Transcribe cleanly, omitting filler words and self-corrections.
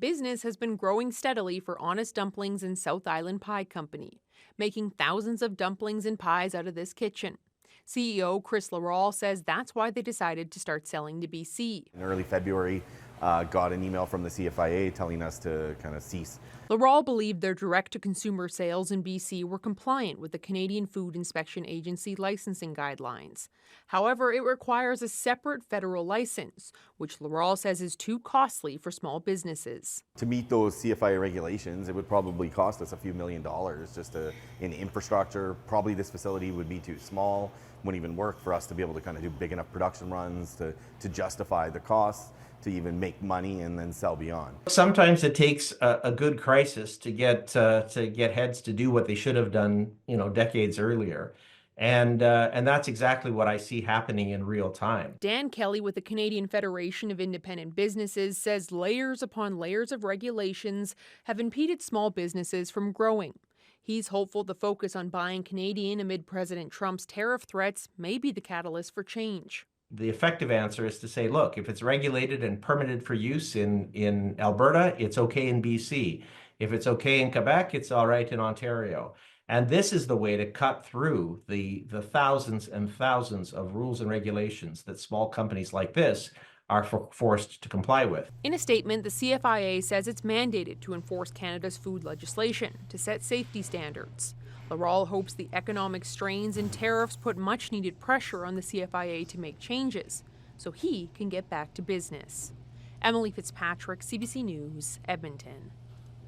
Business has been growing steadily for Honest Dumplings and South Island Pie Company, making thousands of dumplings and pies out of this kitchen. CEO Chris Laurel says that's why they decided to start selling to BC. In early February, got an email from the CFIA telling us to kind of cease. Laurel believed their direct-to-consumer sales in BC were compliant with the Canadian Food Inspection Agency licensing guidelines. However, it requires a separate federal license, which Laurel says is too costly for small businesses. To meet those CFIA regulations, it would probably cost us a few $1,000,000 just in infrastructure. Probably this facility would be too small, wouldn't even work for us to be able to kind of do big enough production runs to justify the costs, to even make money and then sell beyond. Sometimes it takes a good crisis to get heads to do what they should have done, decades earlier. And that's exactly what I see happening in real time. Dan Kelly with the Canadian Federation of Independent Businesses says layers upon layers of regulations have impeded small businesses from growing. He's hopeful the focus on buying Canadian amid President Trump's tariff threats may be the catalyst for change. The effective answer is to say, look, if it's regulated and permitted for use in Alberta, it's okay in BC. If it's okay in Quebec, it's all right in Ontario. And this is the way to cut through the thousands and thousands of rules and regulations that small companies like this are forced to comply with. In a statement, the CFIA says it's mandated to enforce Canada's food legislation to set safety standards. Laurel hopes the economic strains and tariffs put much-needed pressure on the CFIA to make changes so he can get back to business. Emily Fitzpatrick, CBC News, Edmonton.